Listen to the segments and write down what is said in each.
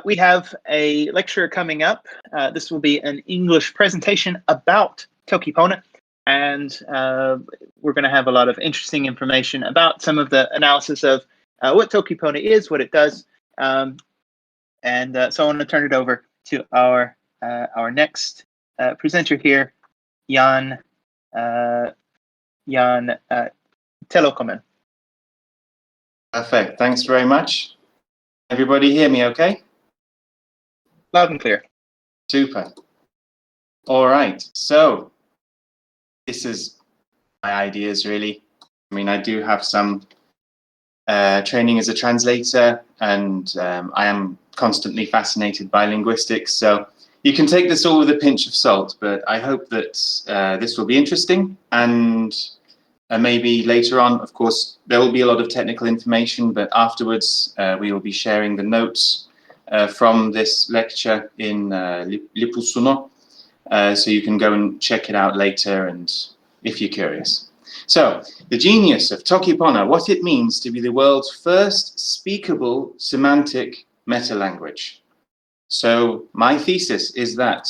We have a lecture coming up. This will be an English presentation about Toki Pona, and we're going to have a lot of interesting information about some of the analysis of what Toki Pona is, what it does, and so I want to turn it over to our next presenter here, Jan Telokomen. Perfect. Thanks very much. Everybody hear me okay? Loud and clear. Super. All right. So this is my ideas, really. I mean, I do have some training as a translator, and I am constantly fascinated by linguistics. So you can take this all with a pinch of salt, but I hope that this will be interesting. And maybe later on, of course, there will be a lot of technical information, but afterwards we will be sharing the notes from this lecture in suno, so you can go and check it out later, and if you're curious. So, the genius of Toki Pona, what it means to be the world's first speakable semantic metalanguage. So, my thesis is that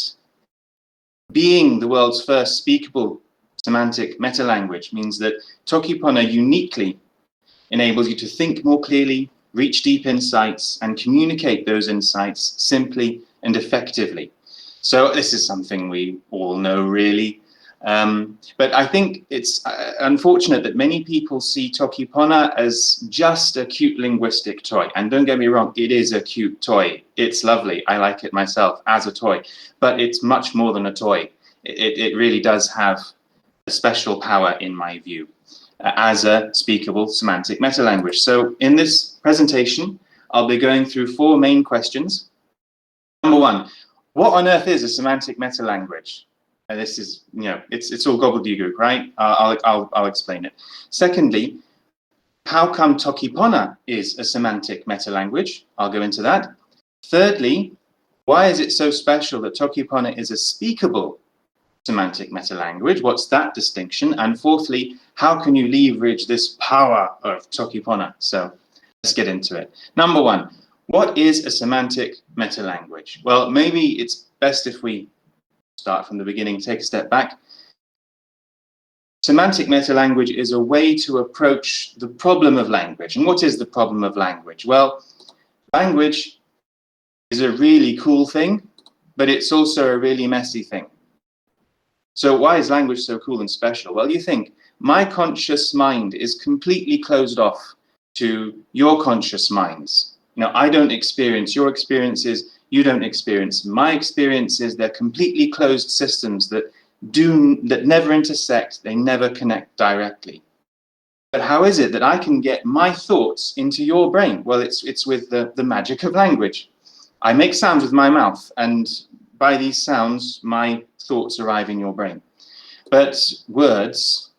being the world's first speakable semantic metalanguage means that Toki Pona uniquely enables you to think more clearly, reach deep insights, and communicate those insights simply and effectively. So this is something we all know, really. But I think it's unfortunate that many people see Toki Pona as just a cute linguistic toy. And don't get me wrong, it is a cute toy. It's lovely. I like it myself as a toy. But it's much more than a toy. It really does have a special power, in my view, as a speakable semantic metalanguage. So in this presentation, I'll be going through 4 main questions. Number 1, what on earth is a semantic metalanguage? And this is, it's all gobbledygook, right? I'll explain it. Secondly, how come Toki Pona is a semantic metalanguage? I'll go into that. Thirdly, why is it so special that Toki Pona is a speakable semantic metalanguage? What's that distinction? And fourthly, how can you leverage this power of Toki Pona? So let's get into it. Number 1, what is a semantic metalanguage? Well, maybe it's best if we start from the beginning, take a step back. Semantic metalanguage is a way to approach the problem of language. And what is the problem of language? Well, language is a really cool thing, but it's also a really messy thing. So why is language so cool and special? Well, you think, my conscious mind is completely closed off to your conscious minds. I don't experience your experiences, you don't experience my experiences. They're completely closed systems that never intersect, they never connect directly. But how is it that I can get my thoughts into your brain? Well, it's with the magic of language. I make sounds with my mouth, and by these sounds, my thoughts arrive in your brain. But words,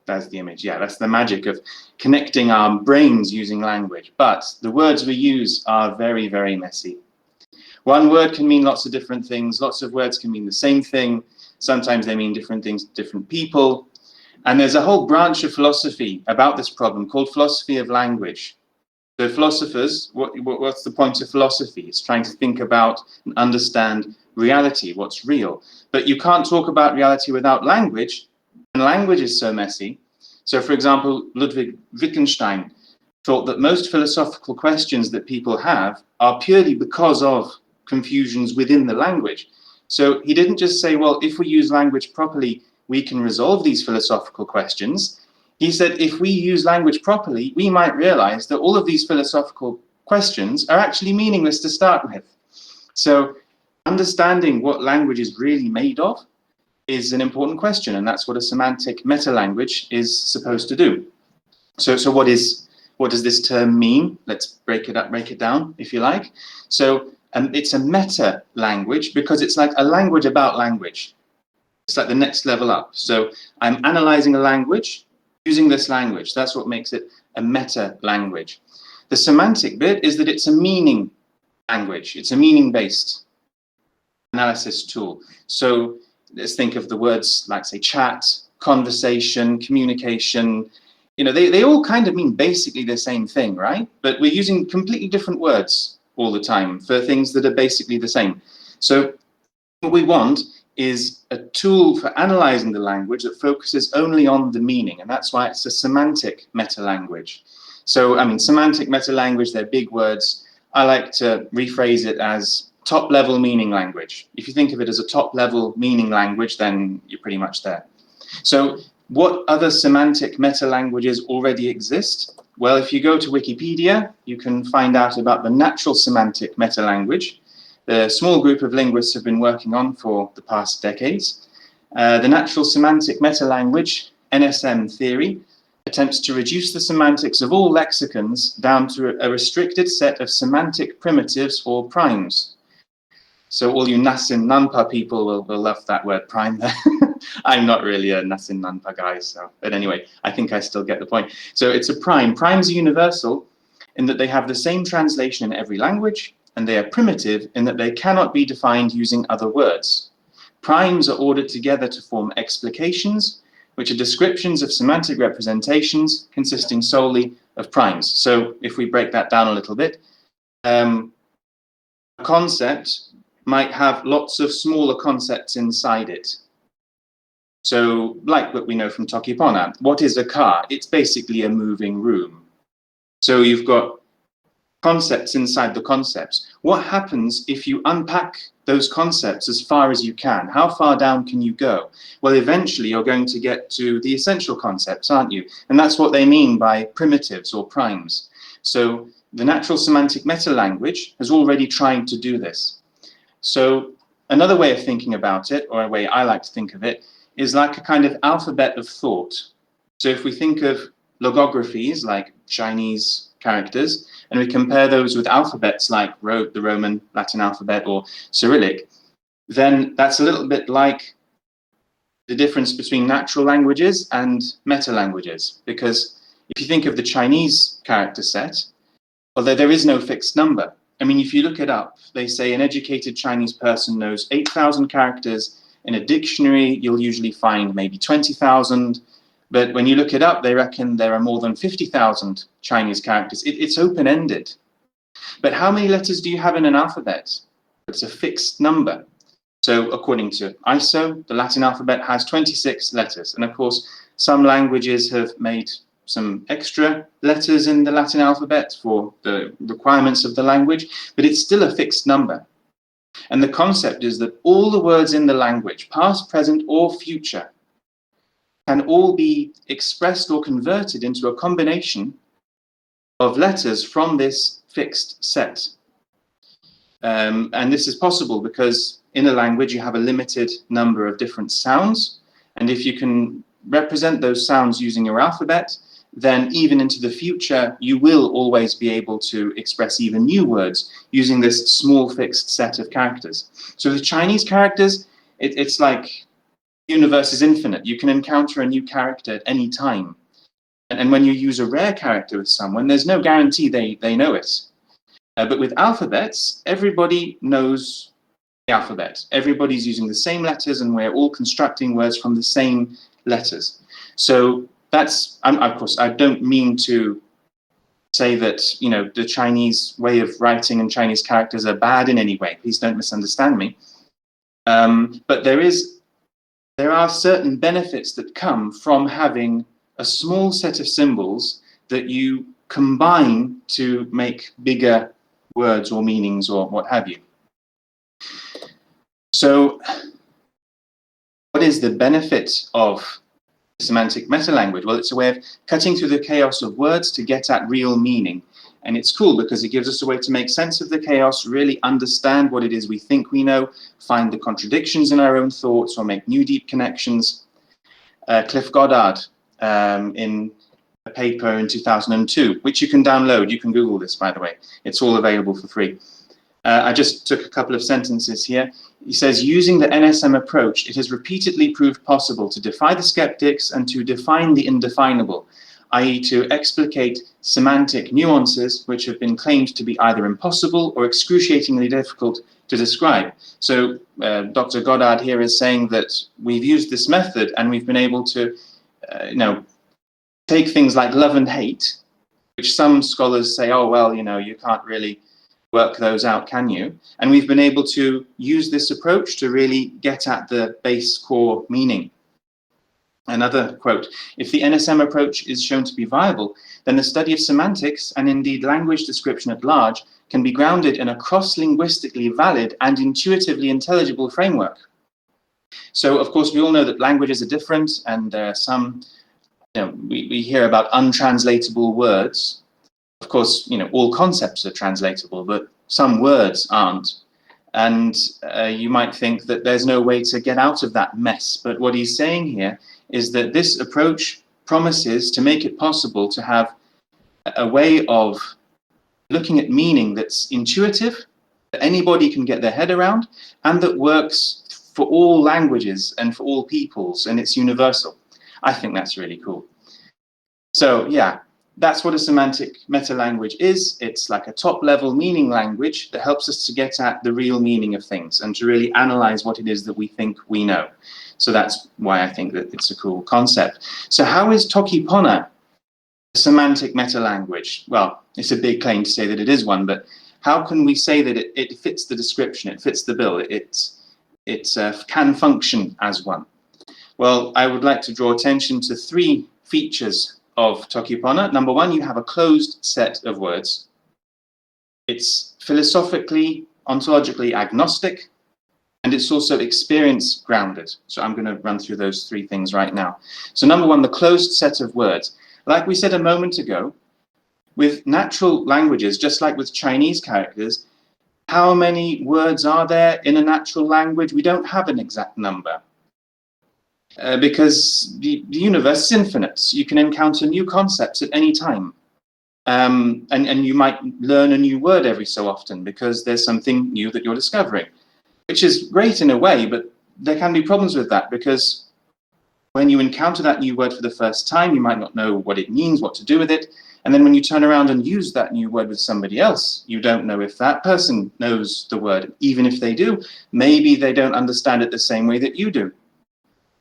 that's the image, yeah, that's the magic of connecting our brains using language. But the words we use are very, very messy. One word can mean lots of different things. Lots of words can mean the same thing. Sometimes they mean different things to different people. And there's a whole branch of philosophy about this problem called philosophy of language. So philosophers, what's the point of philosophy? It's trying to think about and understand reality, what's real. But you can't talk about reality without language, and language is so messy. So, for example, Ludwig Wittgenstein thought that most philosophical questions that people have are purely because of confusions within the language. So he didn't just say, well, if we use language properly, we can resolve these philosophical questions. He said, if we use language properly, we might realize that all of these philosophical questions are actually meaningless to start with. So understanding what language is really made of is an important question, and that's what a semantic metalanguage is supposed to do. So what does this term mean? Let's break it down, if you like. So it's a meta language because it's like a language about language. It's like the next level up. So I'm analyzing a language using this language. That's what makes it a meta language. The semantic bit is that it's a meaning language. It's a meaning-based analysis tool. So let's think of the words like, say, chat, conversation, communication. you know, they all kind of mean basically the same thing, right? But we're using completely different words all the time for things that are basically the same. So what we want is a tool for analyzing the language that focuses only on the meaning, and that's why it's a semantic metalanguage. So, I mean, semantic metalanguage, they're big words. I like to rephrase it as top-level meaning language. If you think of it as a top-level meaning language, then you're pretty much there. So what other semantic metalanguages already exist? Well, if you go to Wikipedia, you can find out about the natural semantic metalanguage. The small group of linguists have been working on for the past decades. The natural semantic metalanguage, NSM theory, attempts to reduce the semantics of all lexicons down to a restricted set of semantic primitives or primes. So all you nasin nanpa people will love that word prime there. I'm not really a nasin nanpa guy, so, but anyway, I think I still get the point. So it's a prime. Primes are universal in that they have the same translation in every language, and they are primitive in that they cannot be defined using other words. Primes are ordered together to form explications, which are descriptions of semantic representations consisting solely of primes. So if we break that down a little bit, a concept might have lots of smaller concepts inside it. So like what we know from Toki Pona, what is a car? It's basically a moving room. So you've got concepts inside the concepts. What happens if you unpack those concepts as far as you can? How far down can you go? Well, eventually you're going to get to the essential concepts, aren't you? And that's what they mean by primitives or primes. So the natural semantic metalanguage has already tried to do this. So another way of thinking about it, or a way I like to think of it, is like a kind of alphabet of thought. So if we think of logographies like Chinese characters, and we compare those with alphabets like the Roman Latin alphabet or Cyrillic, then that's a little bit like the difference between natural languages and meta-languages. Because if you think of the Chinese character set, although there is no fixed number. I mean, if you look it up, they say an educated Chinese person knows 8,000 characters. In a dictionary, you'll usually find maybe 20,000. But when you look it up, they reckon there are more than 50,000 Chinese characters. It's open-ended. But how many letters do you have in an alphabet? It's a fixed number. So according to ISO, the Latin alphabet has 26 letters. And of course, some languages have made some extra letters in the Latin alphabet for the requirements of the language, but it's still a fixed number. And the concept is that all the words in the language, past, present, or future, can all be expressed or converted into a combination of letters from this fixed set. And this is possible because in a language you have a limited number of different sounds, and if you can represent those sounds using your alphabet, then even into the future, you will always be able to express even new words using this small fixed set of characters. So the Chinese characters, it's like the universe is infinite. You can encounter a new character at any time. And when you use a rare character with someone, there's no guarantee they know it. But with alphabets, everybody knows the alphabet. Everybody's using the same letters, and we're all constructing words from the same letters. So that's, of course, I don't mean to say that, you know, the Chinese way of writing and Chinese characters are bad in any way. Please don't misunderstand me. But there are certain benefits that come from having a small set of symbols that you combine to make bigger words or meanings or what have you. So what is the benefit of semantic metalanguage? Well, it's a way of cutting through the chaos of words to get at real meaning. And it's cool because it gives us a way to make sense of the chaos, really understand what it is we think we know, find the contradictions in our own thoughts, or make new deep connections. Cliff Goddard, in a paper in 2002, which you can download. You can Google this, by the way. It's all available for free. I just took a couple of sentences here. He says, using the NSM approach, it has repeatedly proved possible to defy the skeptics and to define the indefinable, i.e. to explicate semantic nuances which have been claimed to be either impossible or excruciatingly difficult to describe. So Dr. Goddard here is saying that we've used this method and we've been able to take things like love and hate, which some scholars say, oh, well, you know, you can't really work those out, can you? And we've been able to use this approach to really get at the base core meaning. Another quote, if the NSM approach is shown to be viable, then the study of semantics, and indeed language description at large, can be grounded in a cross-linguistically valid and intuitively intelligible framework. So, of course, we all know that languages are different, and there are some, you know, we hear about untranslatable words. Of course, you know, all concepts are translatable, but some words aren't. And you might think that there's no way to get out of that mess. But what he's saying here is that this approach promises to make it possible to have a way of looking at meaning that's intuitive, that anybody can get their head around, and that works for all languages and for all peoples, and it's universal. I think that's really cool. So yeah, that's what a semantic meta-language is. It's like a top-level meaning language that helps us to get at the real meaning of things and to really analyze what it is that we think we know. So that's why I think that it's a cool concept. So how is Toki Pona a semantic meta-language? Well, it's a big claim to say that it is one, but how can we say that it fits the description, it fits the bill, it can function as one? Well, I would like to draw attention to three features of Toki Pona. Number one, you have a closed set of words. It's philosophically, ontologically agnostic, and it's also experience grounded. So I'm going to run through those three things right now. So number one, the closed set of words. Like we said a moment ago, with natural languages, just like with Chinese characters, how many words are there in a natural language? We don't have an exact number. Because the universe is infinite. You can encounter new concepts at any time. And you might learn a new word every so often because there's something new that you're discovering, which is great in a way, but there can be problems with that because when you encounter that new word for the first time, you might not know what it means, what to do with it. And then when you turn around and use that new word with somebody else, you don't know if that person knows the word. Even if they do, maybe they don't understand it the same way that you do.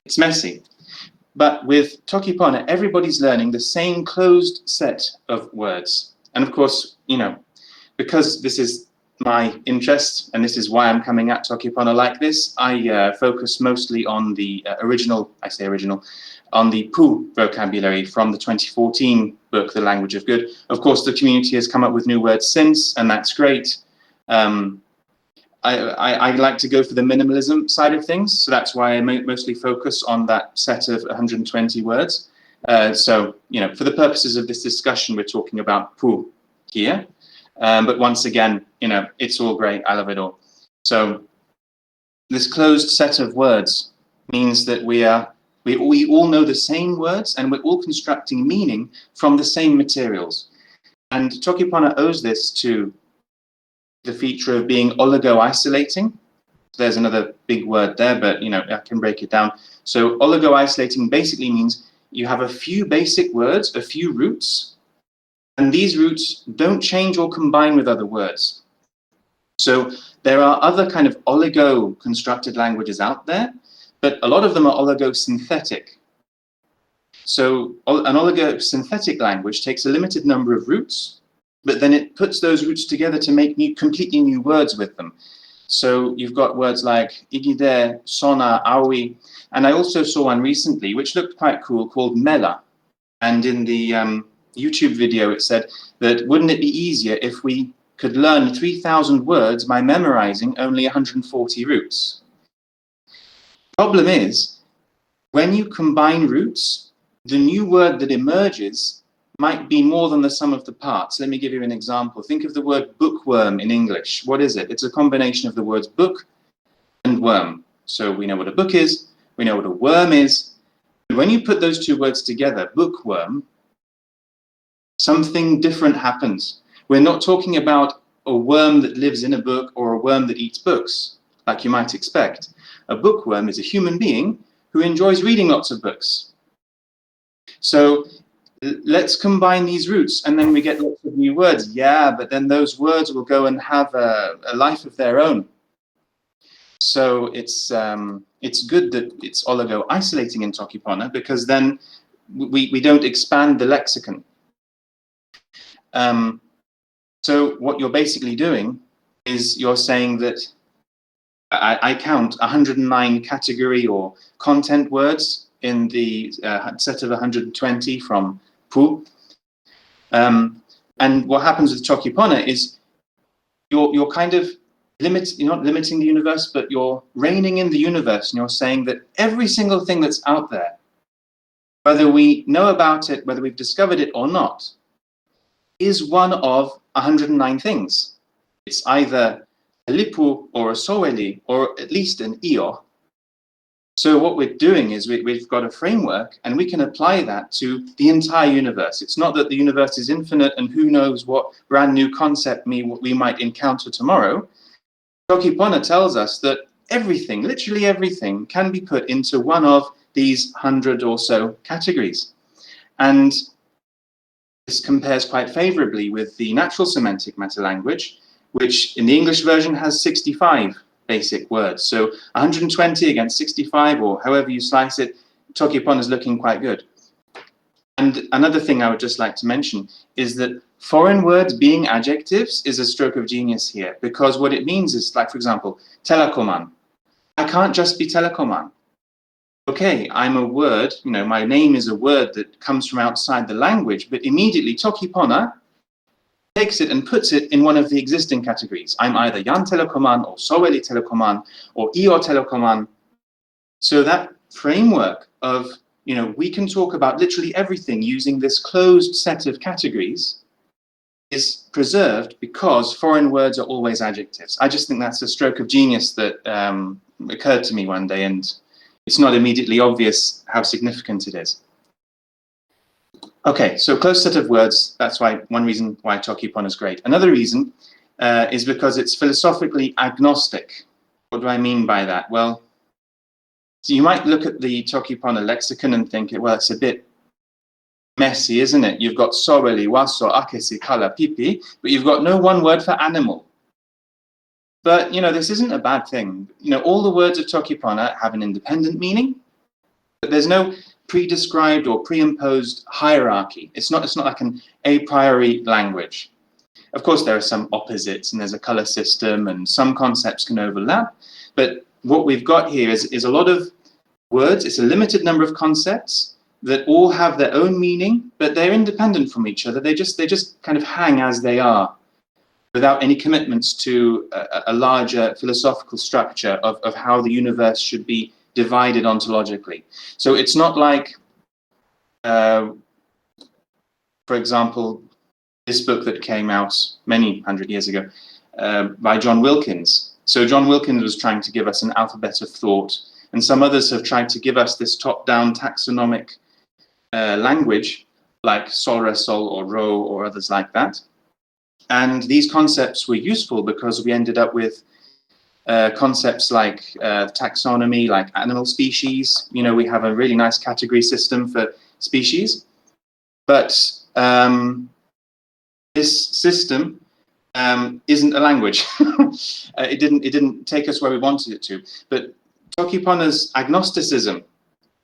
It's messy. But with Toki Pona, everybody's learning the same closed set of words. And of course, you know, because this is my interest, and this is why I'm coming at Toki Pona like this, I focus mostly on the on the Pu vocabulary from the 2014 book, The Language of Good. Of course, the community has come up with new words since, and that's great. I like to go for the minimalism side of things, so that's why I mostly focus on that set of 120 words. So, you know, for the purposes of this discussion, we're talking about Pu here. But once again, you know, it's all great. I love it all. So this closed set of words means that we all know the same words and we're all constructing meaning from the same materials. And Toki Pona owes this to the feature of being oligo-isolating. There's another big word there, but you know, I can break it down. So oligo-isolating basically means you have a few basic words, a few roots, and these roots don't change or combine with other words. So there are other kind of oligo-constructed languages out there, but a lot of them are oligosynthetic. So an oligosynthetic language takes a limited number of roots, but then it puts those roots together to make completely new words with them. So you've got words like igide, sona, awi, and I also saw one recently which looked quite cool called mela. And in the YouTube video it said that wouldn't it be easier if we could learn 3,000 words by memorizing only 140 roots? Problem is, when you combine roots, the new word that emerges might be more than the sum of the parts. Let me give you an example. Think of the word bookworm in English. What is it? It's a combination of the words book and worm. So we know what a book is, we know what a worm is. When you put those two words together, bookworm, something different happens. We're not talking about a worm that lives in a book or a worm that eats books, like you might expect. A bookworm is a human being who enjoys reading lots of books. So let's combine these roots and then we get lots of new words. Yeah, but then those words will go and have a life of their own. So it's good that it's oligo-isolating in Toki Pona, because then we don't expand the lexicon. So what you're basically doing is you're saying that I count 109 category or content words in the set of 120 from Pu. And what happens with Toki Pona is you're kind of you're not limiting the universe, but you're reining in the universe, and you're saying that every single thing that's out there, whether we know about it, whether we've discovered it or not, is one of 109 things. It's either a lipu or a soweli, or at least an io. So what we're doing is we've got a framework, and we can apply that to the entire universe. It's not that the universe is infinite and who knows what brand new concept we might encounter tomorrow. Toki Pona tells us that everything, literally everything, can be put into one of these 100 or so categories. And this compares quite favorably with the natural semantic metalanguage, which in the English version has 65 basic words. So 120 against 65, or however you slice it, Toki Pona is looking quite good. And another thing I would just like to mention is that foreign words being adjectives is a stroke of genius here, because what it means is, like, for example, telekoman. I can't just be telekoman. Okay, I'm a word, you know, my name is a word that comes from outside the language, but immediately Toki Pona takes it and puts it in one of the existing categories. I'm either Yan telekoman or Soweli telekoman or Io telekoman. So that framework of, you know, we can talk about literally everything using this closed set of categories is preserved because foreign words are always adjectives. I just think that's a stroke of genius that occurred to me one day, and it's not immediately obvious how significant it is. Okay, so closed set of words, that's one reason why Toki Pona is great. Another reason is because it's philosophically agnostic. What do I mean by that? Well, so you might look at the Toki Pona lexicon and think, well, it's a bit messy, isn't it? You've got soweli, waso, akesi, kala, pipi, but you've got no one word for animal. But, you know, this isn't a bad thing. You know, all the words of Toki Pona have an independent meaning, but there's no pre-described or pre-imposed hierarchy. It's not like an a priori language. Of course, there are some opposites, and there's a color system, and some concepts can overlap. But what we've got here is a lot of words. It's a limited number of concepts that all have their own meaning, but they're independent from each other. They just kind of hang as they are, without any commitments to a larger philosophical structure of how the universe should be divided ontologically. So it's not like, for example, this book that came out many hundred years ago by John Wilkins. So John Wilkins was trying to give us an alphabet of thought, and some others have tried to give us this top-down taxonomic language, like sol, sol, or ro, or others like that. And these concepts were useful because we ended up with concepts like taxonomy, like animal species. You know, we have a really nice category system for species. But this system isn't a language. It didn't take us where we wanted it to. But Toki Pona's agnosticism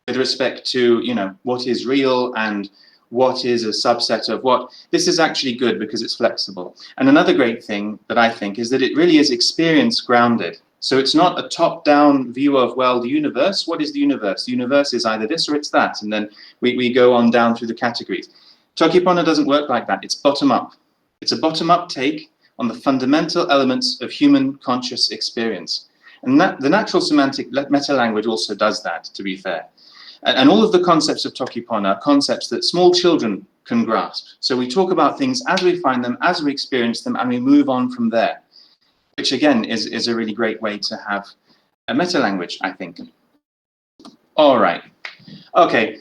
with respect to, you know, what is real and what is a subset of what, this is actually good because it's flexible. And another great thing that I think is that it really is experience grounded. So it's not a top-down view of, well, the universe, what is the universe? The universe is either this or it's that, and then we go on down through the categories. Toki Pona doesn't work like that. It's bottom-up. It's a bottom-up take on the fundamental elements of human conscious experience. And that, the natural semantic metalanguage also does that, to be fair. And all of the concepts of Toki Pona are concepts that small children can grasp. So we talk about things as we find them, as we experience them, and we move on from there, which again is a really great way to have a metalanguage, I think. All right. Okay.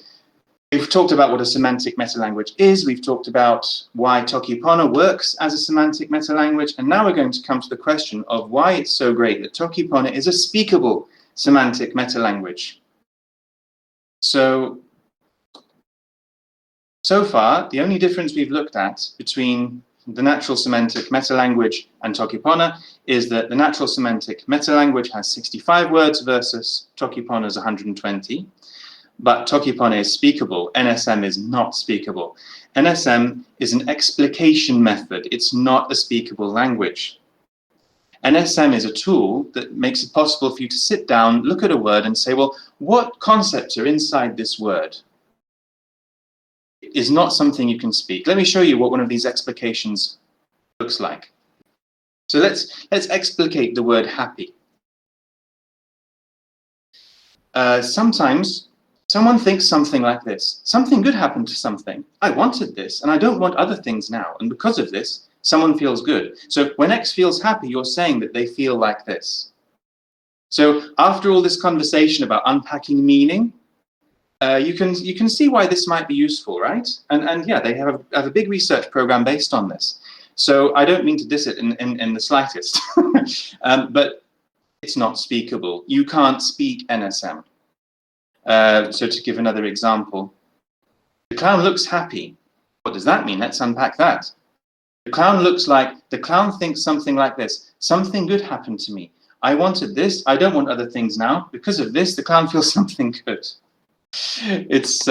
We've talked about what a semantic metalanguage is. We've talked about why Toki Pona works as a semantic metalanguage. And now we're going to come to the question of why it's so great that Toki Pona is a speakable semantic metalanguage. So far, the only difference we've looked at between the natural semantic metalanguage and Toki Pona is that the natural semantic metalanguage has 65 words versus Toki Pona's 120. but Toki Pona is speakable. NSM is not speakable. NSM is an explication method. It's not a speakable language. NSM is a tool that makes it possible for you to sit down, look at a word and say, well, what concepts are inside this word? It is not something you can speak. Let me show you what one of these explications looks like. So let's explicate the word happy. Sometimes someone thinks something like this. Something good happened to something. I wanted this, and I don't want other things now. And because of this, someone feels good. So when X feels happy, you're saying that they feel like this. So after all this conversation about unpacking meaning, you can see why this might be useful, right? And yeah, they have a big research program based on this. So I don't mean to diss it in the slightest, but it's not speakable. You can't speak NSM. So to give another example, the clown looks happy. What does that mean? Let's unpack that. The clown thinks something like this. Something good happened to me. I wanted this. I don't want other things now. Because of this, the clown feels something good. It's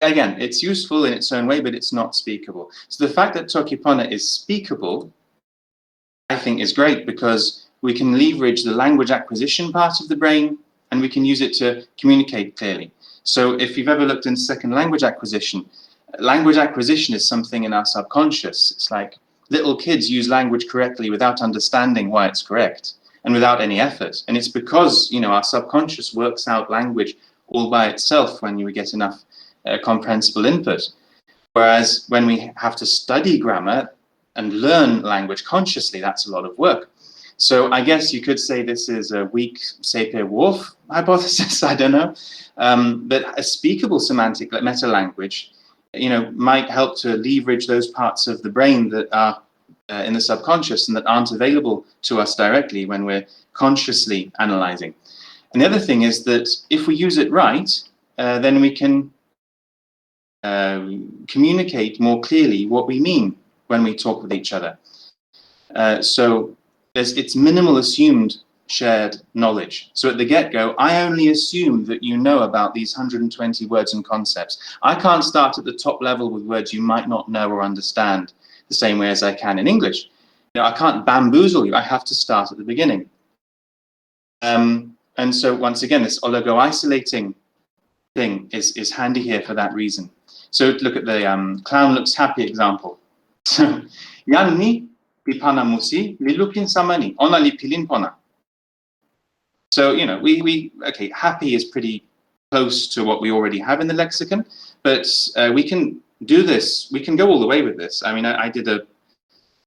again, it's useful in its own way, but it's not speakable. So the fact that Toki Pona is speakable, I think, is great because we can leverage the language acquisition part of the brain and we can use it to communicate clearly. So if you've ever looked into second language acquisition is something in our subconscious. It's like little kids use language correctly without understanding why it's correct and without any effort. And it's because, our subconscious works out language all by itself when you get enough comprehensible input. Whereas when we have to study grammar and learn language consciously, that's a lot of work. So I guess you could say this is a weak Sapir-Whorf hypothesis, I don't know. But a speakable semantic, like meta-language, might help to leverage those parts of the brain that are in the subconscious and that aren't available to us directly when we're consciously analyzing. And the other thing is that if we use it right, then we can communicate more clearly what we mean when we talk with each other. So it's minimal assumed shared knowledge. So at the get-go, I only assume that you know about these 120 words and concepts. I can't start at the top level with words you might not know or understand the same way as I can in English. I can't bamboozle you. I have to start at the beginning. And so once again, this oligo-isolating thing is handy here for that reason. So look at the clown looks happy example. So, yan ni pipana musi lilukin samani ona lipilin pona. So, okay, happy is pretty close to what we already have in the lexicon, but we can do this. We can go all the way with this. I mean, I did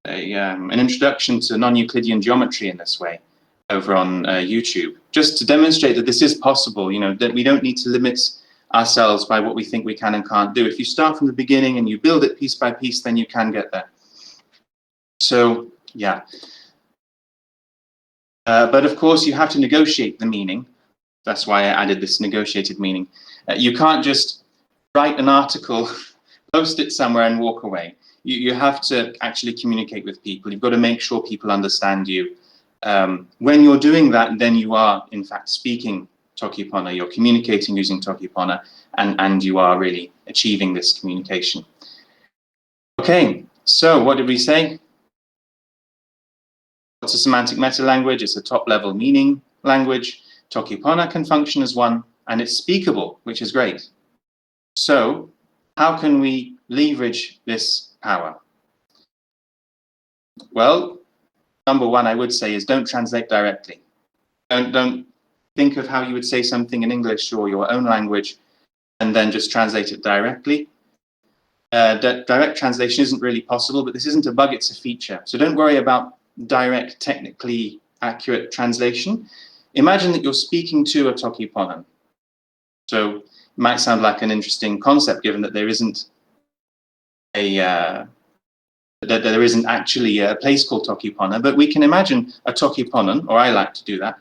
an introduction to non-Euclidean geometry in this way over on YouTube, just to demonstrate that this is possible, that we don't need to limit ourselves by what we think we can and can't do. If you start from the beginning and you build it piece by piece, then you can get there. So, yeah. But of course, you have to negotiate the meaning. That's why I added this negotiated meaning. You can't just write an article, post it somewhere and walk away. You have to actually communicate with people. You've got to make sure people understand you. When you're doing that, then you are, in fact, speaking Toki Pona. You're communicating using Toki Pona, and you are really achieving this communication. Okay, so what did we say? It's a semantic meta-language. It's a top-level meaning language. Toki Pona can function as one, and it's speakable, which is great. So how can we leverage this power? Well, number one, I would say, is don't translate directly. Don't think of how you would say something in English or your own language and then just translate it directly. Direct translation isn't really possible, but this isn't a bug, it's a feature. So don't worry about direct, technically accurate translation. Imagine that you're speaking to a Toki Pona. So it might sound like an interesting concept, given that there isn't actually a place called Toki Pona, but we can imagine a Toki Ponan, or I like to do that,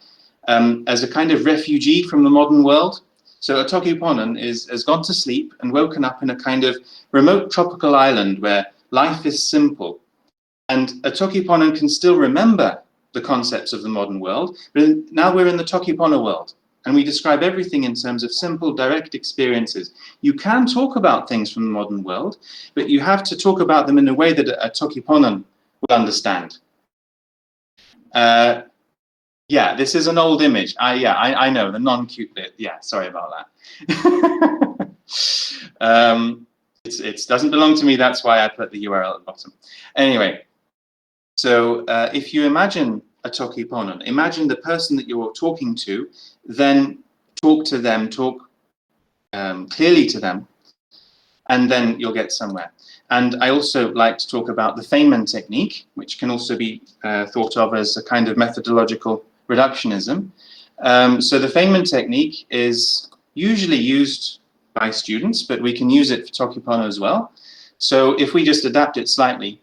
as a kind of refugee from the modern world. So a Toki Ponan has gone to sleep and woken up in a kind of remote tropical island where life is simple. And a Toki Ponan can still remember the concepts of the modern world, but now we're in the Toki Pona world. and we describe everything in terms of simple, direct experiences. You can talk about things from the modern world, but you have to talk about them in a way that a Toki Ponan will understand. Yeah, this is an old image. I know, the non-cute bit. Yeah, sorry about that. It doesn't belong to me, that's why I put the URL at the bottom. Anyway, so if you imagine a Toki Ponan, imagine the person that you're talking to, then talk to them, talk clearly to them, and then you'll get somewhere. And I also like to talk about the Feynman technique, which can also be thought of as a kind of methodological reductionism. So the Feynman technique is usually used by students, but we can use it for Toki Pona as well. So if we just adapt it slightly,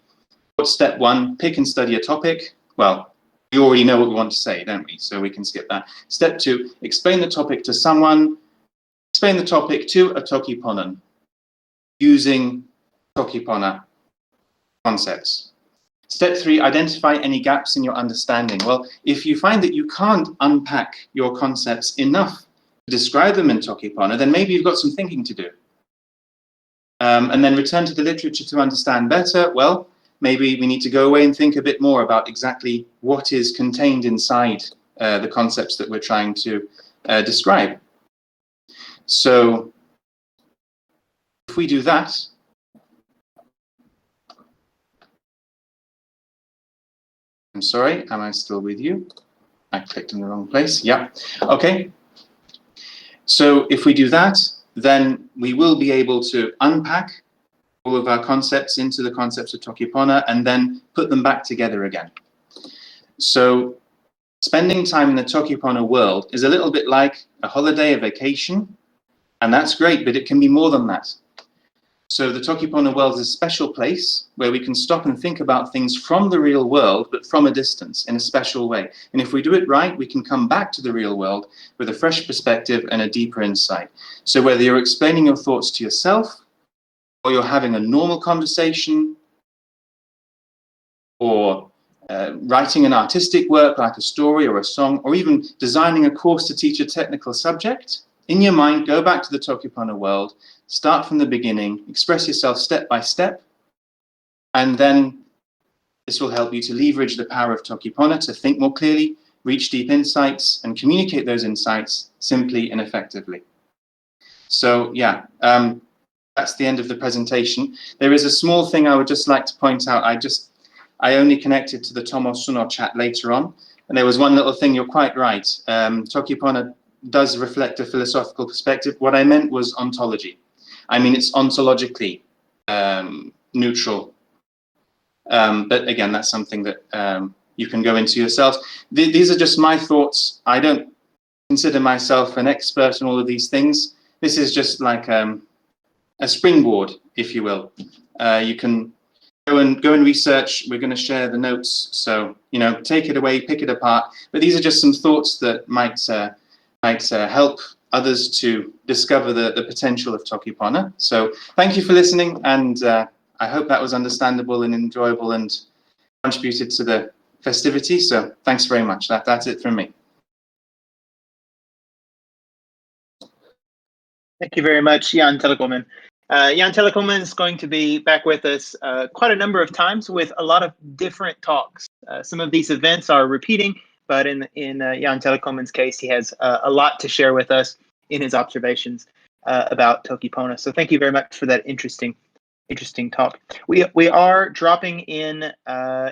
what's step one? Pick and study a topic. Well, we already know what we want to say, don't we? So we can skip that. Step two, explain the topic to someone. Explain the topic to a Toki Ponan using Toki Pona concepts. Step three, identify any gaps in your understanding. Well, if you find that you can't unpack your concepts enough to describe them in Toki Pona, then maybe you've got some thinking to do. And then return to the literature to understand better. Well, maybe we need to go away and think a bit more about exactly what is contained inside the concepts that we're trying to describe. So if we do that, I'm sorry, am I still with you? I clicked in the wrong place. Yeah, okay. So if we do that, then we will be able to unpack all of our concepts into the concepts of Toki Pona and then put them back together again. So spending time in the Toki Pona world is a little bit like a holiday, a vacation, and that's great, but it can be more than that. So the Toki Pona world is a special place where we can stop and think about things from the real world, but from a distance in a special way. And if we do it right, we can come back to the real world with a fresh perspective and a deeper insight. So whether you're explaining your thoughts to yourself, or you're having a normal conversation, or writing an artistic work like a story or a song, or even designing a course to teach a technical subject, in your mind, go back to the Toki Pona world, start from the beginning, express yourself step by step, and then this will help you to leverage the power of Toki Pona to think more clearly, reach deep insights, and communicate those insights simply and effectively. So yeah, that's the end of the presentation. There is a small thing I would just like to point out. I only connected to the Tomo Suno chat later on, and there was one little thing. You're quite right. Toki Pona does reflect a philosophical perspective. What I meant was ontology. I mean, it's ontologically neutral. But again, that's something that you can go into yourselves. These are just my thoughts. I don't consider myself an expert in all of these things. This is just like a springboard, if you will. You can go and research. We're going to share the notes. So, take it away, pick it apart. But these are just some thoughts that might help others to discover the potential of Toki Pona. So thank you for listening, and I hope that was understandable and enjoyable and contributed to the festivity. So thanks very much. That's it from me. Thank you very much, Jan Telekomen. Jan Telekomen is going to be back with us quite a number of times with a lot of different talks. Some of these events are repeating, but in Jan Telekomen's case, he has a lot to share with us in his observations about Toki Pona. So thank you very much for that interesting talk. We are dropping in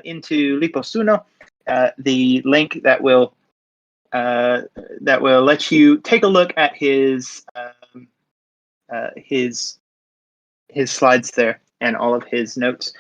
into Liposuno the link that will let you take a look at his slides there and all of his notes.